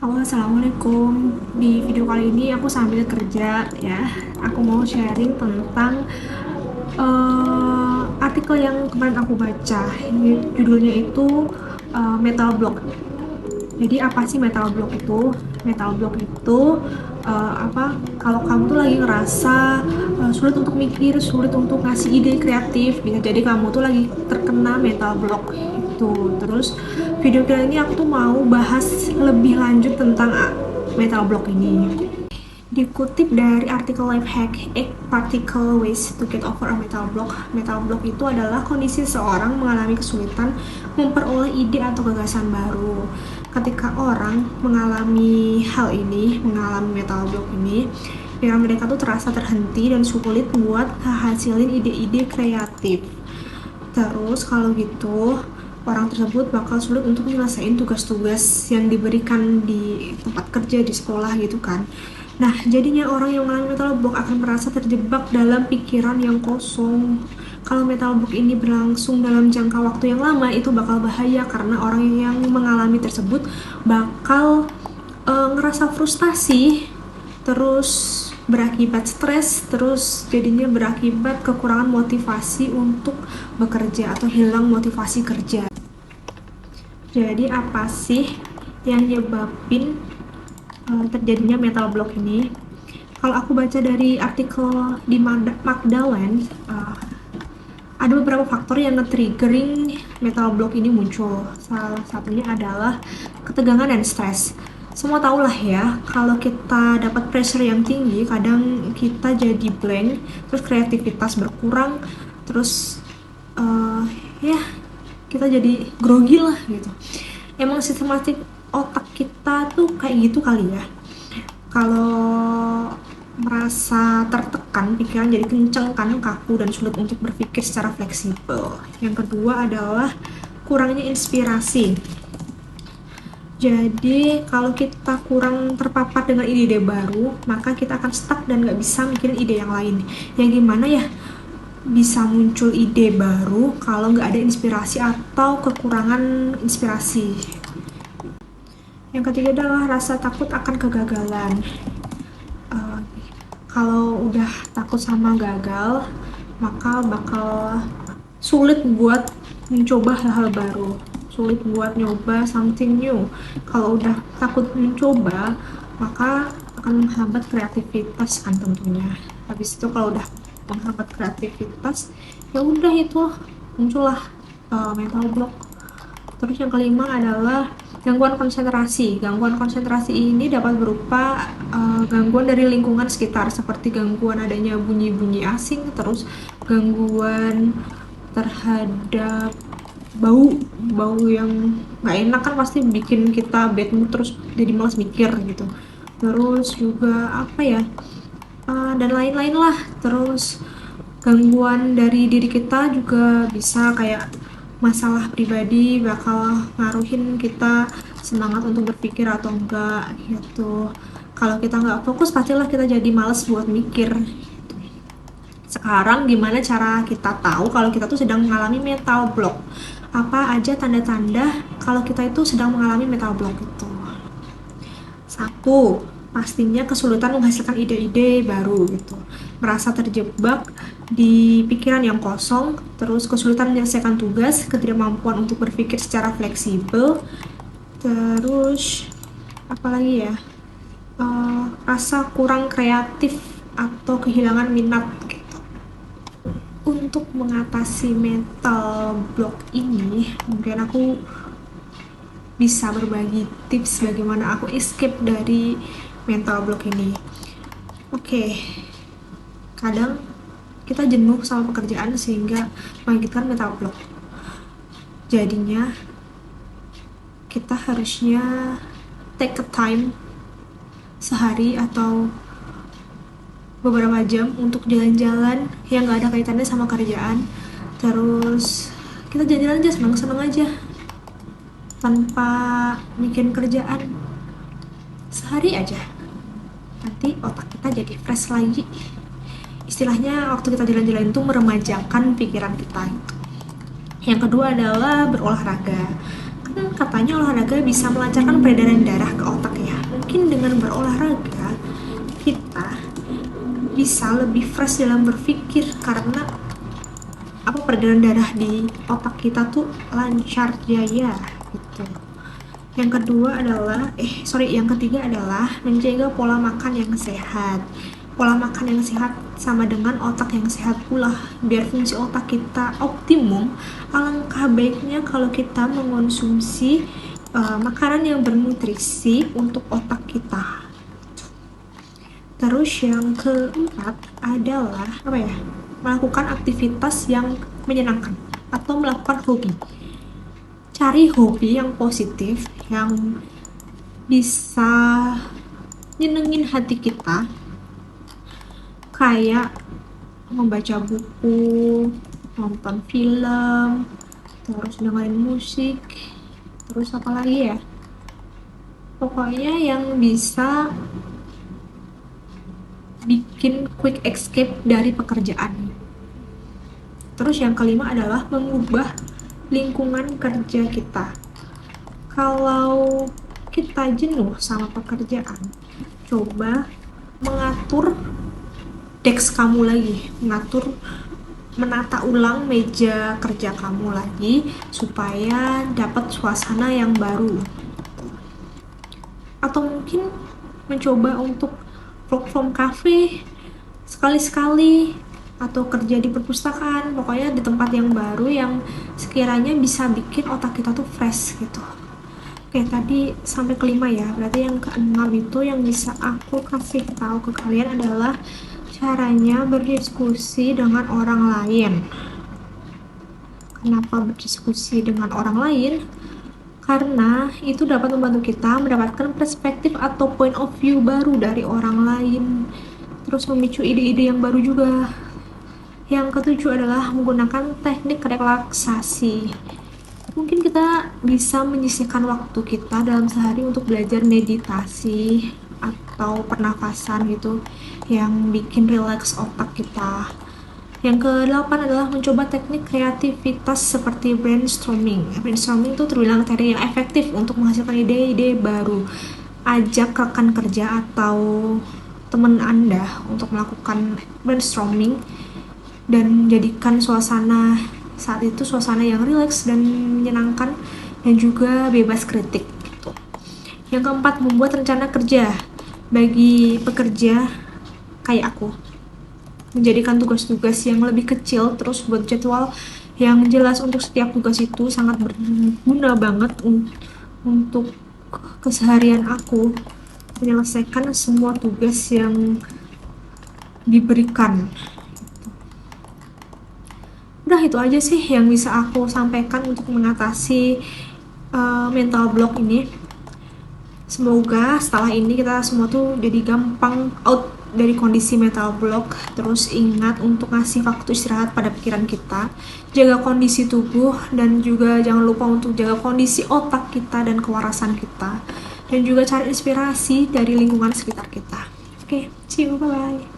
Halo, assalamualaikum. Di video kali ini aku sambil kerja ya. Aku mau sharing tentang artikel yang kemarin aku baca. Ini judulnya itu Metal Block. Jadi apa sih metal block itu? Metal block itu apa? Kalau kamu tuh lagi ngerasa sulit untuk mikir, sulit untuk ngasih ide kreatif, bisa jadi kamu tuh lagi terkena metal block itu. Terus video kali ini aku tuh mau bahas lebih lanjut tentang metal block ini. Dikutip dari artikel Lifehack 8 Practical Ways to Get Over a Metal Block. Metal block itu adalah kondisi seseorang mengalami kesulitan memperoleh ide atau gagasan baru. Ketika orang mengalami hal ini, mengalami metal block ini, pikiran mereka tuh terasa terhenti dan sulit buat hasilin ide-ide kreatif. Terus kalau gitu, orang tersebut bakal sulit untuk menyelesaikan tugas-tugas yang diberikan di tempat kerja, di sekolah gitu kan. Nah, jadinya orang yang mengalami metal block akan merasa terjebak dalam pikiran yang kosong. Kalau metal block ini berlangsung dalam jangka waktu yang lama, itu bakal bahaya karena orang yang mengalami tersebut bakal ngerasa frustasi, terus berakibat stres, terus jadinya berakibat kekurangan motivasi untuk bekerja atau hilang motivasi kerja. Jadi apa sih yang nyebabin terjadinya metal block ini? Kalau aku baca dari artikel di Magdalen, ada beberapa faktor yang nge-triggering metal block ini muncul. Salah satunya adalah ketegangan dan stres. Semua tahu lah ya, kalau kita dapat pressure yang tinggi, kadang kita jadi blank, terus kreativitas berkurang, terus ya kita jadi grogi lah gitu. Emang sistematik otak kita tuh kayak gitu kali ya. Kalau merasa tertekan, pikiran jadi kenceng kan, kaku dan sulit untuk berpikir secara fleksibel. Yang kedua adalah kurangnya inspirasi. Jadi kalau kita kurang terpapar dengan ide-ide baru, maka kita akan stuck dan gak bisa mikirin ide yang lain. Yang gimana ya bisa muncul ide baru kalau nggak ada inspirasi atau kekurangan inspirasi. Yang ketiga adalah rasa takut akan kegagalan. Kalau udah takut sama gagal, maka bakal sulit buat mencoba hal-hal baru, sulit buat nyoba something new. Kalau udah takut mencoba, maka akan menghambat kreativitas kan tentunya. Habis itu kalau udah menghambat kreativitas, ya udah itu muncullah mental block. Terus yang kelima adalah gangguan konsentrasi. Gangguan konsentrasi ini dapat berupa gangguan dari lingkungan sekitar, seperti gangguan adanya bunyi-bunyi asing, terus gangguan terhadap bau yang nggak enak kan pasti bikin kita bad mood, terus jadi malas mikir gitu. Terus juga apa ya, dan lain-lain lah. Terus gangguan dari diri kita juga bisa kayak masalah pribadi bakal ngaruhin kita semangat untuk berpikir atau enggak gitu. Kalau kita nggak fokus pastilah kita jadi males buat mikir. Sekarang gimana cara kita tahu kalau kita tuh sedang mengalami mental block? Apa aja tanda-tanda kalau kita itu sedang mengalami mental block itu? Satu, pastinya kesulitan menghasilkan ide-ide baru gitu. Merasa terjebak di pikiran yang kosong, terus kesulitan menyelesaikan tugas, ketidakmampuan untuk berpikir secara fleksibel, terus apalagi ya, rasa kurang kreatif atau kehilangan minat gitu. Untuk mengatasi mental block ini, mungkin aku bisa berbagi tips bagaimana aku escape dari mental block ini. Oke, kadang kita jenuh sama pekerjaan sehingga mengakibatkan mental block. Jadinya kita harusnya take a time sehari atau beberapa jam untuk jalan-jalan yang gak ada kaitannya sama kerjaan. Terus kita jalan-jalan aja, seneng-seneng aja tanpa mikirin kerjaan, sehari aja. Nanti otak kita jadi fresh lagi. Istilahnya waktu kita jalan-jalan itu meremajakan pikiran kita. Yang kedua adalah berolahraga. Kan katanya olahraga bisa melancarkan peredaran darah ke otak ya. mungkin dengan berolahraga kita bisa lebih fresh dalam berpikir, karena peredaran darah di otak kita tuh lancar jaya gitu. Yang ketiga adalah menjaga pola makan yang sehat. Pola makan yang sehat sama dengan otak yang sehat pula. Biar fungsi otak kita optimum, alangkah baiknya kalau kita mengonsumsi makanan yang bernutrisi untuk otak kita. Terus yang keempat adalah melakukan aktivitas yang menyenangkan atau melakukan hobi. Cari hobi yang positif, yang bisa nyenengin hati kita, kayak membaca buku, nonton film, terus dengerin musik, terus apa lagi ya, pokoknya yang bisa bikin quick escape dari pekerjaan. Terus yang kelima adalah mengubah lingkungan kerja kita. Kalau kita jenuh sama pekerjaan, coba mengatur desk kamu lagi, menata ulang meja kerja kamu lagi supaya dapat suasana yang baru. Atau mungkin mencoba untuk work from cafe sekali-sekali, atau kerja di perpustakaan, pokoknya di tempat yang baru yang sekiranya bisa bikin otak kita tuh fresh gitu. Oke, tadi sampai kelima ya, berarti yang keenam itu yang bisa aku kasih tahu ke kalian adalah caranya berdiskusi dengan orang lain. Kenapa berdiskusi dengan orang lain? Karena itu dapat membantu kita mendapatkan perspektif atau point of view baru dari orang lain, terus memicu ide-ide yang baru juga. Yang ketujuh adalah menggunakan teknik relaksasi. Mungkin kita bisa menyisihkan waktu kita dalam sehari untuk belajar meditasi atau pernafasan gitu yang bikin rileks otak kita. Yang ke-8 adalah mencoba teknik kreativitas seperti brainstorming. Brainstorming itu terbilang teknik yang efektif untuk menghasilkan ide-ide baru. Ajak rekan kerja atau teman Anda untuk melakukan brainstorming dan jadikan suasana saat itu suasana yang rileks dan menyenangkan dan juga bebas kritik gitu. Yang keempat, membuat rencana kerja bagi pekerja kayak aku. Menjadikan tugas-tugas yang lebih kecil, terus buat jadwal yang jelas untuk setiap tugas itu sangat berguna banget untuk keseharian aku menyelesaikan semua tugas yang diberikan. Udah, itu aja sih yang bisa aku sampaikan untuk mengatasi mental block ini. Semoga setelah ini kita semua tuh jadi gampang out dari kondisi mental block. Terus ingat untuk ngasih waktu istirahat pada pikiran kita, jaga kondisi tubuh, dan juga jangan lupa untuk jaga kondisi otak kita dan kewarasan kita, dan juga cari inspirasi dari lingkungan sekitar kita. Oke, see you, bye-bye.